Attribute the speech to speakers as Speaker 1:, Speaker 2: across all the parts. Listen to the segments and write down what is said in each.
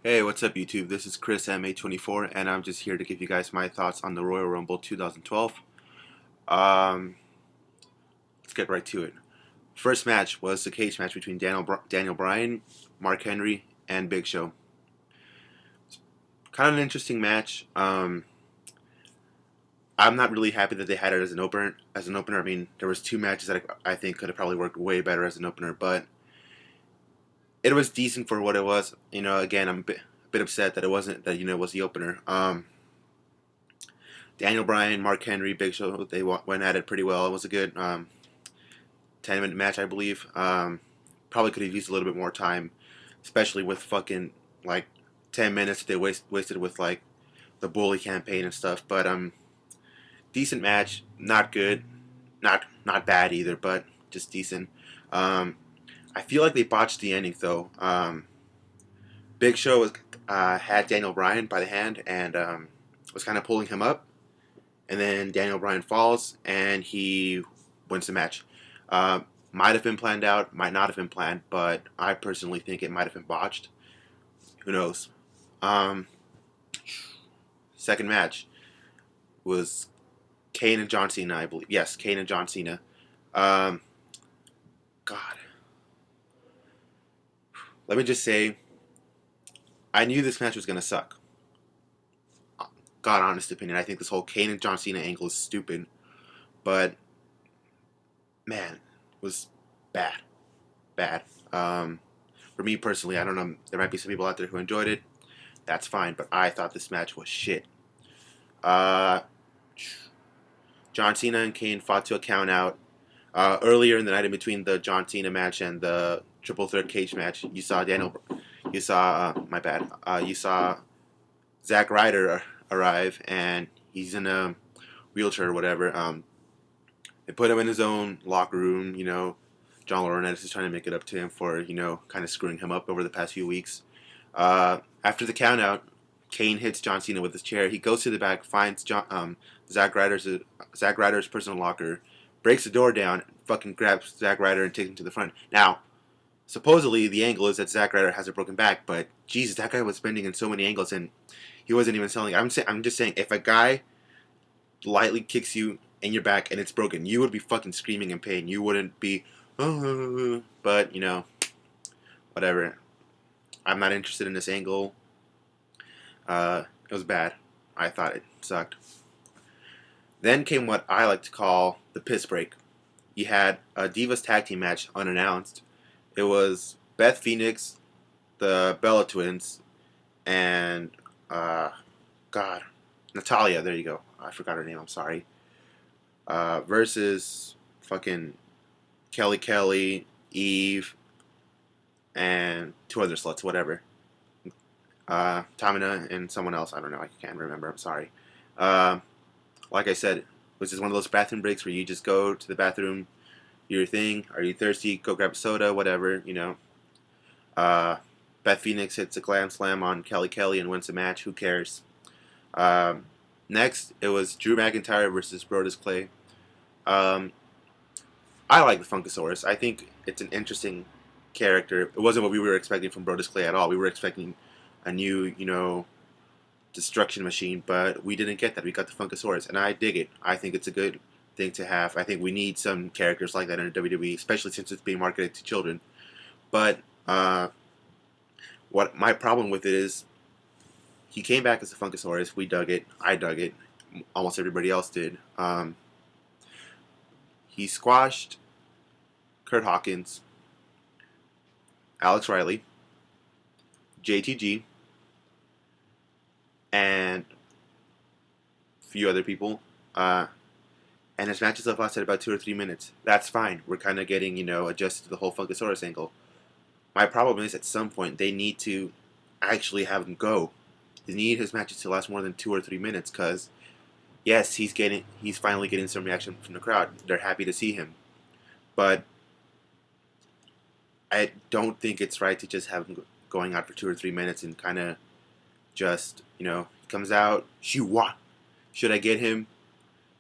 Speaker 1: Hey, what's up YouTube? This is Chris MA24 and I'm just here to give you guys my thoughts on the Royal Rumble 2012. Um, let's get right to it. First match was the cage match between Daniel Bryan, Mark Henry, and Big Show. Kind of an interesting match. I'm not really happy that they had it as an opener. I mean, there was two matches that I think could have probably worked way better as an opener, but it was decent for what it was. Again, I'm a bit upset that it wasn't that it was the opener. Daniel Bryan, Mark Henry, Big Show, they went at it pretty well. It was a good 10-minute match, I believe. Probably could have used a little bit more time, especially with fucking like 10 minutes that they wasted with like the bully campaign and stuff. But decent match, not good, not bad either, but just decent. Um, I feel like they botched the ending though. Big Show had Daniel Bryan by the hand and was kind of pulling him up, and then Daniel Bryan falls and he wins the match. Uh, might have been planned out, might not have been planned, but I personally think it might have been botched. Who knows? Um, Second match was Kane and John Cena, I believe. Yes, Kane and John Cena. Um, God, let me just say, I knew this match was gonna suck. God, honest opinion, I think this whole Kane and John Cena angle is stupid, but man, it was bad, bad. Um, for me personally, I don't know. There might be some people out there who enjoyed it. That's fine, but I thought this match was shit. Uh, John Cena and Kane fought to a count out. Earlier in the night, in between the John Cena match and the triple threat cage match, my bad. You saw Zack Ryder arrive, and he's in a wheelchair or whatever. They put him in his own locker room. John Laurinaitis is trying to make it up to him for kind of screwing him up over the past few weeks. After the countout, Kane hits John Cena with his chair. He goes to the back, finds Zack Ryder's personal locker, breaks the door down, fucking grabs Zack Ryder and takes him to the front. Now, supposedly the angle is that Zack Ryder has a broken back, but Jesus, that guy was bending in so many angles and he wasn't even selling. I'm just saying, if a guy lightly kicks you in your back and it's broken, you would be fucking screaming in pain. You wouldn't be, oh, but whatever. I'm not interested in this angle. It was bad. I thought it sucked. Then came what I like to call the piss break. You had a Divas tag team match unannounced. It was Beth Phoenix, the Bella Twins, and God, Natalia. There you go. I forgot her name. I'm sorry. Versus fucking Kelly, Eve, and two other sluts. Whatever. Tamina and someone else. I don't know. I can't remember. I'm sorry. Uh, like I said, it was just one of those bathroom breaks where you just go to the bathroom, do your thing. Are you thirsty? Go grab a soda, whatever. Uh, Beth Phoenix hits a glam slam on Kelly and wins the match. Who cares? Um, Next, it was Drew McIntyre versus Brodus Clay. Um, I like the Funkasaurus. I think it's an interesting character. It wasn't what we were expecting from Brodus Clay at all. We were expecting a new, destruction machine, but we didn't get that. We got the Funkasaurus, and I dig it. I think it's a good thing to have. I think we need some characters like that in WWE, especially since it's being marketed to children. But what my problem with it is, he came back as a Funkasaurus. We dug it. I dug it. Almost everybody else did. He squashed Kurt Hawkins, Alex Riley, JTG, and a few other people. And his matches have lasted about 2 or 3 minutes. That's fine. We're kind of getting, adjusted to the whole Funkasaurus angle. My problem is at some point they need to actually have him go. They need his matches to last more than 2 or 3 minutes because, yes, he's finally getting some reaction from the crowd. They're happy to see him. But I don't think it's right to just have him going out for 2 or 3 minutes and kind of just, he comes out, shoot, what? Should I get him?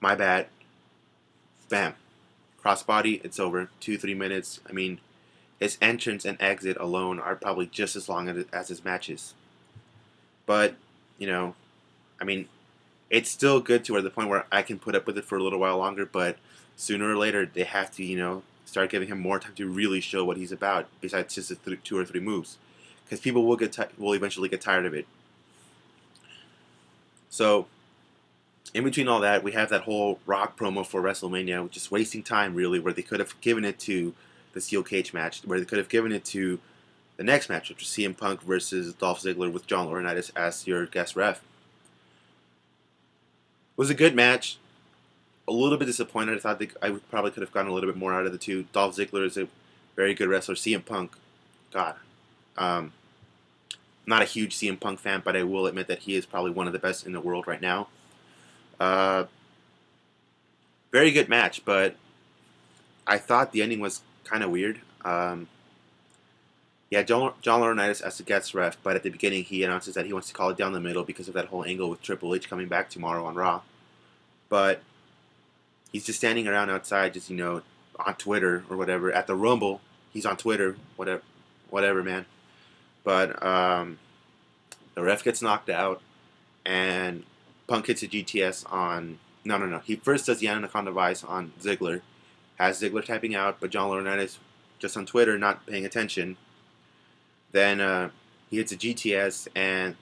Speaker 1: My bad. Bam. Crossbody, it's over. 2, 3 minutes. I mean, his entrance and exit alone are probably just as long as his matches. But, you know, I mean, it's still good to where the point where I can put up with it for a little while longer, but sooner or later they have to, start giving him more time to really show what he's about, besides just the two or three moves, because people will eventually get tired of it. So in between all that, we have that whole Rock promo for WrestleMania, just wasting time really, where they could have given it to the Steel Cage match, where they could have given it to the next match, which was CM Punk versus Dolph Ziggler with John Laurinaitis as your guest ref. It was a good match. A little bit disappointed. I thought I probably could have gotten a little bit more out of the two. Dolph Ziggler is a very good wrestler. CM Punk, God, um, not a huge CM Punk fan, but I will admit that he is probably one of the best in the world right now. Uh, Very good match, but I thought the ending was kind of weird. Yeah, John Laurinaitis as the guest ref, but at the beginning he announces that he wants to call it down the middle because of that whole angle with Triple H coming back tomorrow on Raw. But he's just standing around outside, just on Twitter or whatever. At the Rumble, he's on Twitter, whatever, man. But the ref gets knocked out, and Punk hits a GTS on. No. He first does the Anaconda Vice on Ziggler, has Ziggler tapping out, but John Laurinaitis just on Twitter not paying attention. Then he hits a GTS, and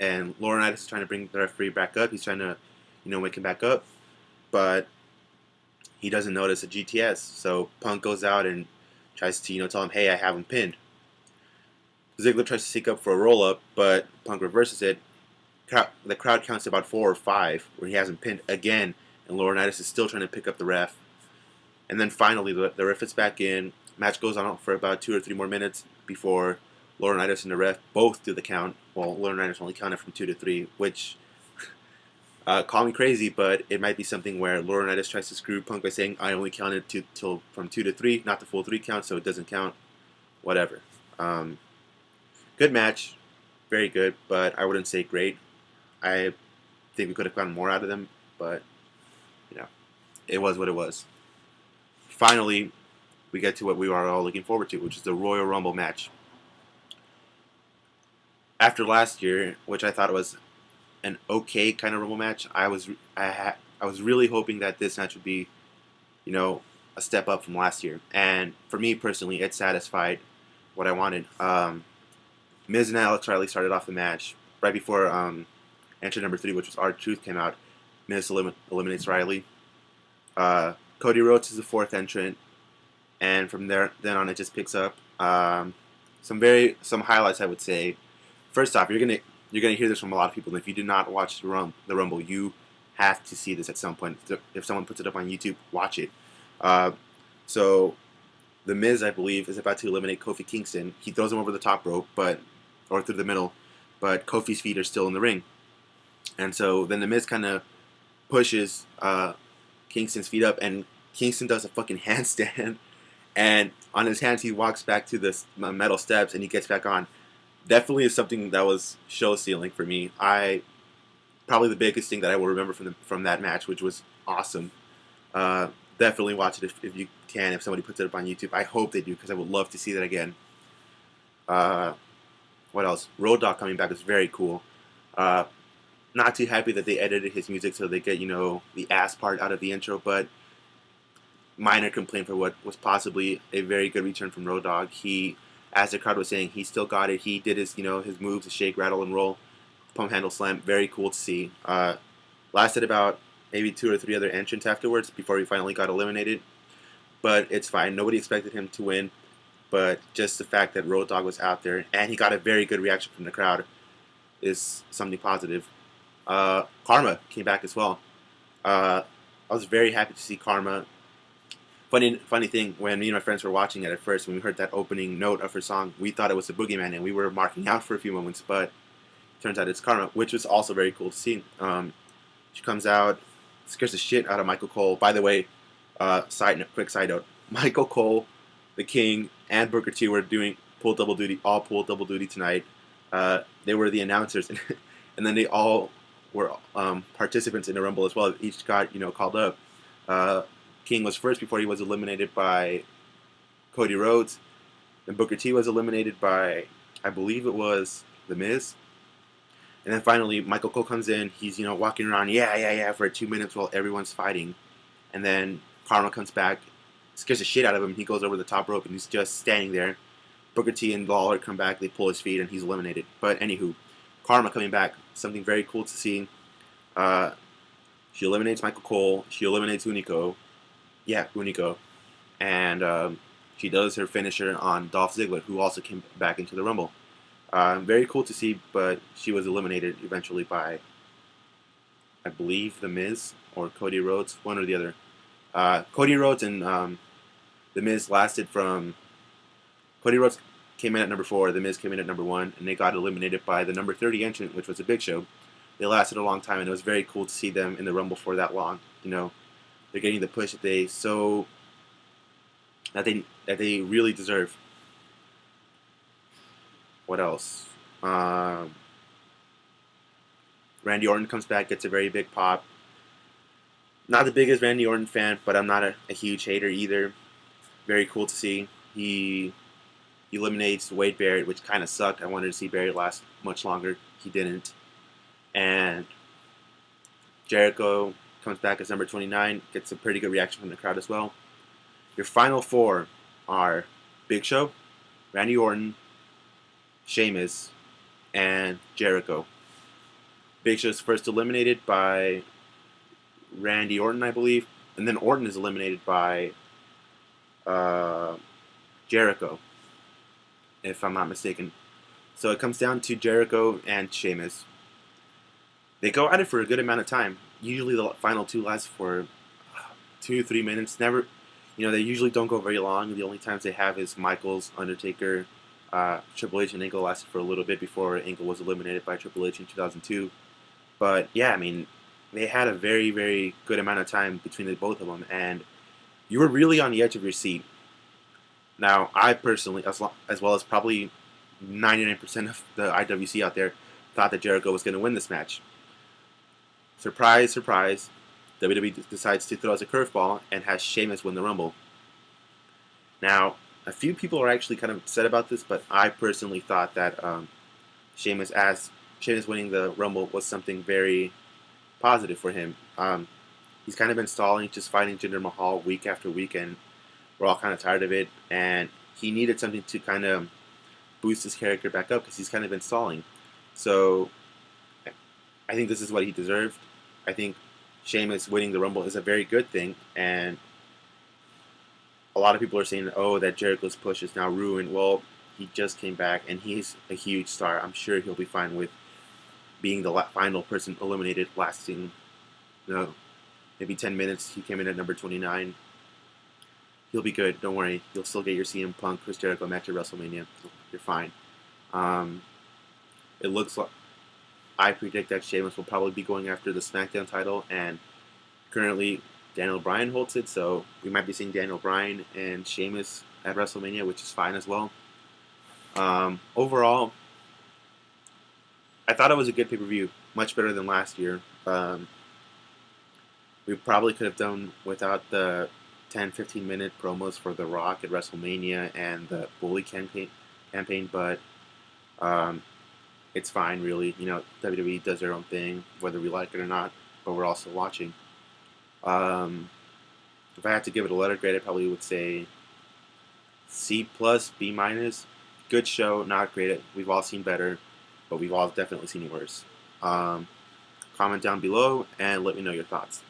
Speaker 1: and Laurinaitis is trying to bring the referee back up. He's trying to, wake him back up, but he doesn't notice a GTS. So Punk goes out and tries to, tell him, hey, I have him pinned. Ziggler tries to seek up for a roll up, but Punk reverses it. The crowd counts about 4 or 5 where he has him pinned again, and Laurinaitis is still trying to pick up the ref. And then finally, the ref is back in. Match goes on for about 2 or 3 more minutes before Laurinaitis and the ref both do the count. Well, Laurinaitis only counted from 2 to 3, which call me crazy, but it might be something where Laurinaitis tries to screw Punk by saying, I only counted till from 2 to 3, not the full 3 count, so it doesn't count. Whatever. Good match. Very good, but I wouldn't say great. I think we could have gotten more out of them, but, it was what it was. Finally, we get to what we were all looking forward to, which is the Royal Rumble match. After last year, which I thought was an okay kind of Rumble match, I was really hoping that this match would be, a step up from last year. And for me personally, it satisfied what I wanted. Miz and Alex Riley started off the match right before entry number 3, which was R-Truth, came out. Miz eliminates Riley. Cody Rhodes is the 4th entrant, and from then on it just picks up. Some highlights, I would say. First off, you're gonna hear this from a lot of people, and if you did not watch the Rumble, you have to see this at some point. If someone puts it up on YouTube, watch it. So, The Miz, I believe, is about to eliminate Kofi Kingston. He throws him over the top rope, or through the middle, but Kofi's feet are still in the ring. And so then The Miz kind of pushes Kingston's feet up, and Kingston does a fucking handstand, and on his hands he walks back to the metal steps, and he gets back on. Definitely is something that was show stealing for me. Probably the biggest thing that I will remember from that match, which was awesome. Definitely watch it if you can. If somebody puts it up on YouTube, I hope they do, because I would love to see that again. What else? Road Dogg coming back was very cool. Not too happy that they edited his music so they get the ass part out of the intro, but minor complaint for what was possibly a very good return from Road Dogg. He, as the crowd was saying, he still got it. He did his his moves, the shake, rattle, and roll, pump handle slam. Very cool to see. Lasted about maybe 2 or 3 other entrants afterwards before he finally got eliminated, but it's fine. Nobody expected him to win, but just the fact that Road Dogg was out there and he got a very good reaction from the crowd is something positive. Karma came back as well. I was very happy to see Karma. Funny thing, when me and my friends were watching it at first, when we heard that opening note of her song, we thought it was the Boogeyman, and we were marking out for a few moments, but turns out it's Karma, which was also very cool to see. She comes out, scares the shit out of Michael Cole. By the way, quick side note, Michael Cole, the King, and Booker T were doing pull double duty tonight. They were the announcers, and then they all were participants in the Rumble as well. Each got called up. King was first before he was eliminated by Cody Rhodes. Then Booker T was eliminated by, I believe it was The Miz. And then finally, Michael Cole comes in. He's walking around, yeah, yeah, yeah, for 2 minutes while everyone's fighting. And then Karma comes back, scares the shit out of him. He goes over the top rope and he's just standing there. Booker T and Lawler come back. They pull his feet and he's eliminated. But anywho, Karma coming back, something very cool to see. Uh, she eliminates Michael Cole. She eliminates Hunico. Yeah, Hunico. And she does her finisher on Dolph Ziggler, who also came back into the Rumble. Very cool to see, but she was eliminated eventually by, I believe, The Miz or Cody Rhodes, one or the other. Cody Rhodes and The Miz lasted from. Cody Rhodes came in at number 4, The Miz came in at number 1, and they got eliminated by the number 30 entrant, which was the Big Show. They lasted a long time, and it was very cool to see them in the Rumble for that long. They're getting the push that they really deserve. What else? Randy Orton comes back, gets a very big pop. Not the biggest Randy Orton fan, but I'm not a huge hater either. Very cool to see. He eliminates Wade Barrett, which kind of sucked. I wanted to see Barrett last much longer. He didn't. And Jericho comes back as number 29, gets a pretty good reaction from the crowd as well. Your final 4 are Big Show, Randy Orton, Sheamus, and Jericho. Big Show's first eliminated by Randy Orton, I believe, and then Orton is eliminated by Jericho, if I'm not mistaken. So it comes down to Jericho and Sheamus. They go at it for a good amount of time. Usually the final 2 last for 2-3 minutes. Never, they usually don't go very long. The only times they have is Michaels, Undertaker, Triple H, and Angle lasted for a little bit before Angle was eliminated by Triple H in 2002. But yeah, they had a very, very good amount of time between the both of them, and you were really on the edge of your seat. Now, I personally, as well as probably 99% of the IWC out there, thought that Jericho was going to win this match. Surprise, surprise, WWE decides to throw us a curveball and has Sheamus win the Rumble. Now, a few people are actually kind of upset about this, but I personally thought that Sheamus winning the Rumble was something very positive for him. He's kind of been stalling, just fighting Jinder Mahal week after week, and we're all kind of tired of it. And he needed something to kind of boost his character back up because he's kind of been stalling. So I think this is what he deserved. I think Sheamus winning the Rumble is a very good thing, and a lot of people are saying, oh, that Jericho's push is now ruined. Well, he just came back, and he's a huge star. I'm sure he'll be fine with being the final person eliminated, lasting, maybe 10 minutes. He came in at number 29. He'll be good. Don't worry. You'll still get your CM Punk, Chris Jericho match at WrestleMania. You're fine. It looks like I predict that Sheamus will probably be going after the SmackDown title, and currently Daniel Bryan holds it, so we might be seeing Daniel Bryan and Sheamus at WrestleMania, which is fine as well. Overall, I thought it was a good pay-per-view, much better than last year. We probably could have done without the 10-15 minute promos for The Rock at WrestleMania and the Bully campaign, but it's fine, really. WWE does their own thing, whether we like it or not, but we're also watching. If I had to give it a letter grade, I probably would say C+, B-. Good show, not great. We've all seen better, but we've all definitely seen worse. Comment down below and let me know your thoughts.